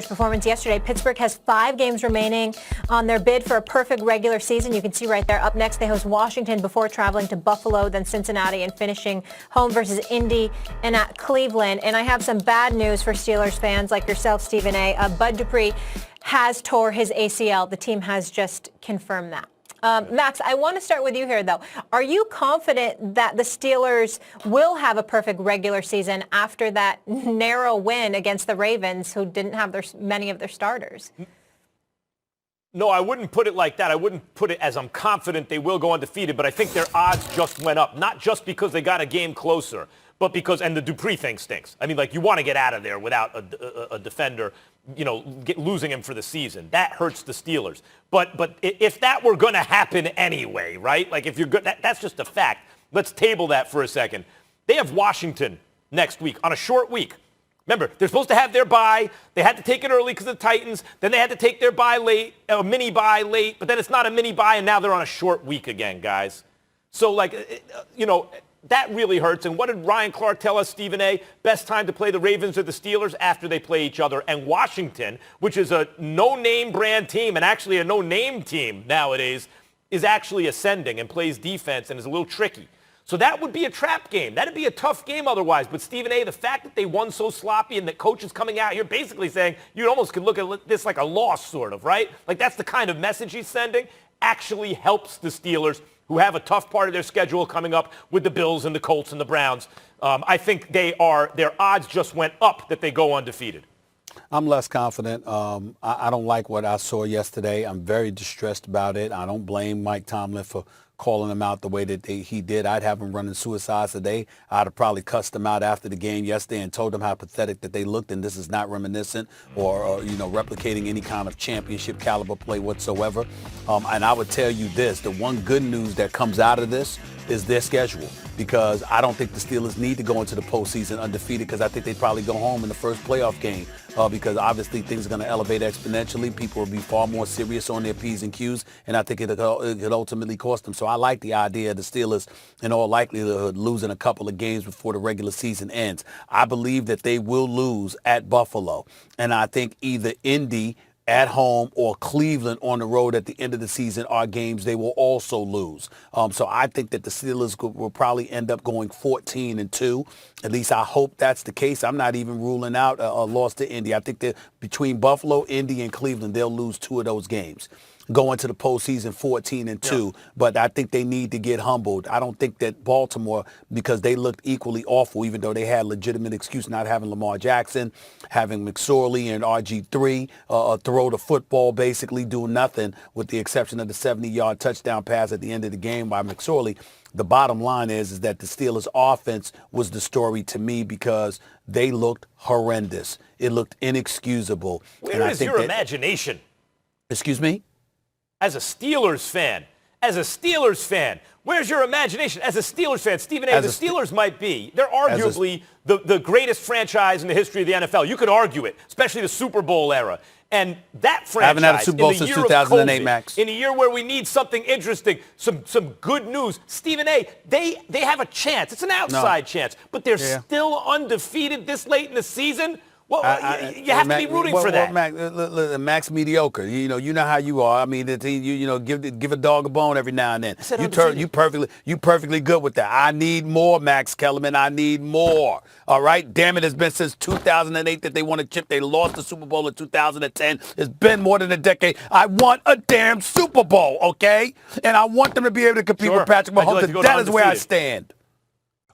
performance yesterday. Pittsburgh has 5 games remaining on their bid for a perfect regular season. You can see right there. Up next, they host Washington before traveling to Buffalo, then Cincinnati, and finishing home versus Indy and at Cleveland. And I have some bad news for Steelers fans like yourself, Stephen A. Bud Dupree has tore his ACL. The team has just confirmed that. Max, I want to start with you here, though. Are you confident that the Steelers will have a perfect regular season after that narrow win against the Ravens, who didn't have many of their starters? No, I wouldn't put it like that. I wouldn't put it as I'm confident they will go undefeated, but I think their odds just went up, not just because they got a game closer, but because, and the Dupree thing stinks. I mean, like, you want to get out of there without a defender, losing him for the season. That hurts the Steelers. But if that were going to happen anyway, right? Like, if you're good, that's just a fact. Let's table that for a second. They have Washington next week on a short week. Remember, they're supposed to have their bye. They had to take it early because of the Titans. Then they had to take their bye late, a mini bye late. But then it's not a mini bye, and now they're on a short week again, guys. So, that really hurts. And what did Ryan Clark tell us, Stephen A.? Best time to play the Ravens or the Steelers after they play each other. And Washington, which is a no-name brand team and actually a no-name team nowadays, is actually ascending and plays defense and is a little tricky. So that would be a trap game. That would be a tough game otherwise. But, Stephen A., the fact that they won so sloppy and that coach is coming out here basically saying you almost could look at this like a loss sort of, right? Like that's the kind of message he's sending, actually helps the Steelers, who have a tough part of their schedule coming up with the Bills and the Colts and the Browns. I think their odds just went up that they go undefeated. I'm less confident. I don't like what I saw yesterday. I'm very distressed about it. I don't blame Mike Tomlin for calling them out the way that he did. I'd have them running suicides today. I'd have probably cussed them out after the game yesterday and told them how pathetic that they looked, and this is not reminiscent or replicating any kind of championship caliber play whatsoever. And I would tell you this, the one good news that comes out of this is their schedule, because I don't think the Steelers need to go into the postseason undefeated, because I think they'd probably go home in the first playoff game because obviously things are going to elevate exponentially. People will be far more serious on their P's and Q's, and I think it could ultimately cost them. So I like the idea of the Steelers in all likelihood losing a couple of games before the regular season ends. I believe that they will lose at Buffalo, and I think either Indy at home or Cleveland on the road at the end of the season are games they will also lose. So I think that the Steelers will probably end up going 14-2. At least I hope that's the case. I'm not even ruling out a loss to Indy. I think that between Buffalo, Indy, and Cleveland, they'll lose 2 of those games, go into the postseason 14-2, but I think they need to get humbled. I don't think that Baltimore, because they looked equally awful, even though they had legitimate excuse not having Lamar Jackson, having McSorley and RG3 throw the football, basically do nothing with the exception of the 70-yard touchdown pass at the end of the game by McSorley. The bottom line is that the Steelers' offense was the story to me because they looked horrendous. It looked inexcusable. Where is your imagination? Excuse me? As a Steelers fan, where's your imagination? As a Steelers fan, Stephen A., the Steelers might be. They're arguably the greatest franchise in the history of the NFL. You could argue it, especially the Super Bowl era. And that franchise, I haven't had a Super Bowl since 2008, Max. In a year where we need something interesting, some good news, Stephen A., they have a chance. It's an outside chance, but they're still undefeated this late in the season. Well, you have to be rooting for that. Max mediocre. You know how you are. I mean, give a dog a bone every now and then. You perfectly good with that. I need more, Max Kellerman. I need more. All right? Damn it, it's been since 2008 that they won a chip. They lost the Super Bowl in 2010. It's been more than a decade. I want a damn Super Bowl, okay? And I want them to be able to compete with Patrick Mahomes. That is where I stand.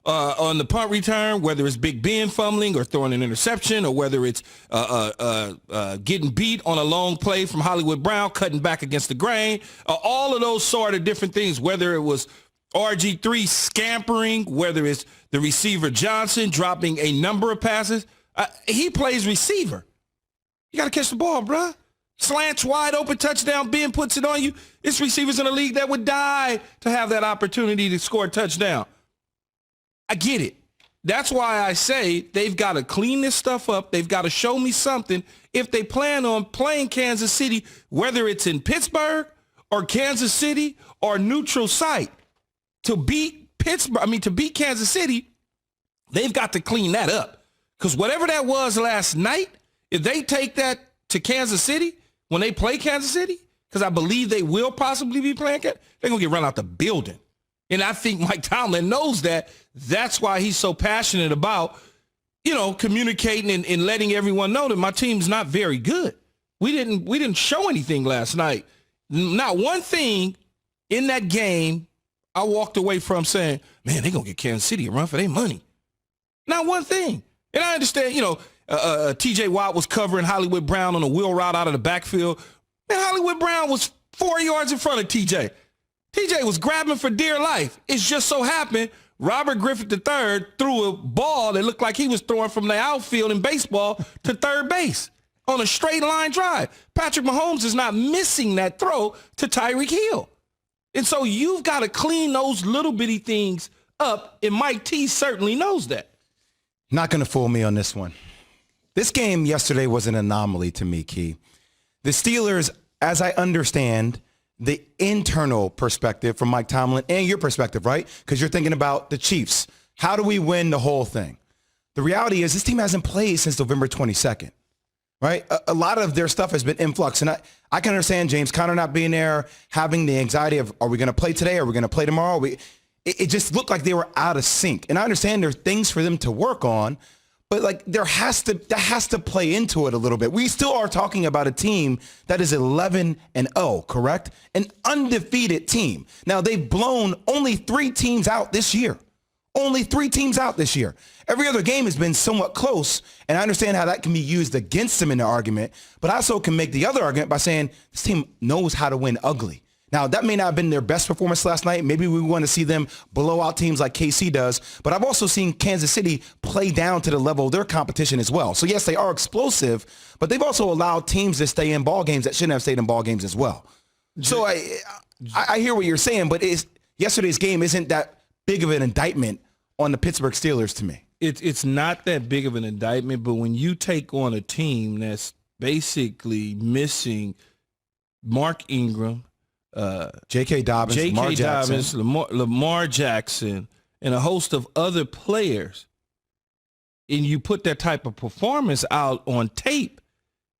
On the punt return, whether it's Big Ben fumbling or throwing an interception, or whether it's getting beat on a long play from Hollywood Brown, cutting back against the grain, all of those sort of different things, whether it was RG3 scampering, whether it's the receiver Johnson dropping a number of passes, he plays receiver. You got to catch the ball, bruh. Slants wide open, touchdown, Ben puts it on you. It's receivers in the league that would die to have that opportunity to score a touchdown. I get it. That's why I say they've got to clean this stuff up. They've got to show me something if they plan on playing Kansas City, whether it's in Pittsburgh or Kansas City or neutral site. To beat Kansas City, they've got to clean that up. Because whatever that was last night, if they take that to Kansas City when they play Kansas City, because I believe they will possibly be playing, they're going to get run out the building. And I think Mike Tomlin knows that. That's why he's so passionate about, communicating and letting everyone know that my team's not very good. We didn't show anything last night. Not one thing in that game I walked away from saying, man, they're going to get Kansas City a run for their money. Not one thing. And I understand, T.J. Watt was covering Hollywood Brown on a wheel route out of the backfield. Man, Hollywood Brown was 4 yards in front of T.J. T.J. was grabbing for dear life. It just so happened Robert Griffith III threw a ball that looked like he was throwing from the outfield in baseball to third base on a straight line drive. Patrick Mahomes is not missing that throw to Tyreek Hill. And so you've got to clean those little bitty things up, and Mike T certainly knows that. Not going to fool me on this one. This game yesterday was an anomaly to me, Key. The Steelers, as I understand the internal perspective from Mike Tomlin and your perspective, right? Because you're thinking about the Chiefs. How do we win the whole thing? The reality is this team hasn't played since November 22nd, right? A lot of their stuff has been in flux. And I can understand James Conner not being there, having the anxiety of, are we going to play today? Are we going to play tomorrow? It just looked like they were out of sync. And I understand there's things for them to work on, but that has to play into it a little bit. We still are talking about a team that is 11-0, correct? An undefeated team. Now, they've blown only 3 teams out this year. Only 3 teams out this year. Every other game has been somewhat close, and I understand how that can be used against them in the argument, but I also can make the other argument by saying this team knows how to win ugly. Now, that may not have been their best performance last night. Maybe we want to see them blow out teams like KC does. But I've also seen Kansas City play down to the level of their competition as well. So, yes, they are explosive, but they've also allowed teams to stay in ball games that shouldn't have stayed in ball games as well. So I hear what you're saying, but yesterday's game isn't that big of an indictment on the Pittsburgh Steelers to me. It's not that big of an indictment, but when you take on a team that's basically missing Mark Ingram, J.K. Dobbins, Lamar Jackson, and a host of other players, and you put that type of performance out on tape,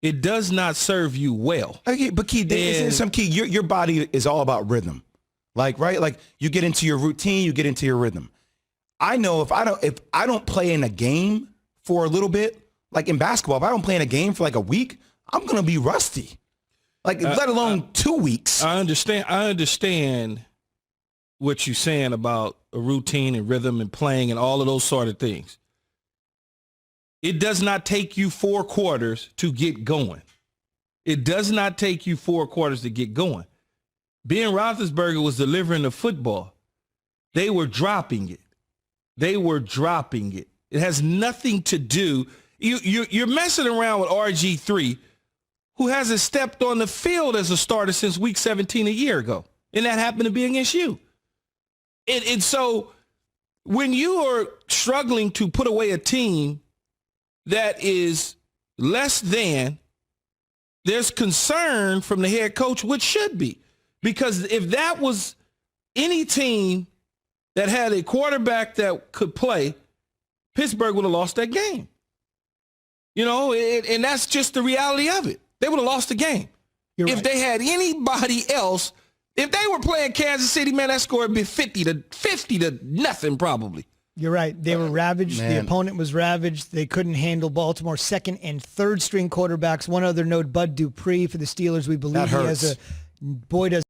it does not serve you well. Okay, but Key, your body is all about rhythm. Right? Like you get into your routine, you get into your rhythm. I know if I don't play in a game for a little bit, like in basketball, if I don't play in a game for like a week, I'm going to be rusty. Let alone 2 weeks. I understand what you're saying about a routine and rhythm and playing and all of those sort of things. It does not take you 4 quarters to get going. It does not take you 4 quarters to get going. Ben Roethlisberger was delivering the football. They were dropping it. It has nothing to do. You're messing around with RG3, who hasn't stepped on the field as a starter since week 17 a year ago. And that happened to be against you. And so when you are struggling to put away a team that is less than, there's concern from the head coach, which should be. Because if that was any team that had a quarterback that could play, Pittsburgh would have lost that game. And that's just the reality of it. They would have lost the game. If they had anybody else, if they were playing Kansas City, man, that score would be 50 to nothing probably. You're right. They were ravaged. Man. The opponent was ravaged. They couldn't handle Baltimore's second and third string quarterbacks. One other note, Bud Dupree for the Steelers. We believe he has boy does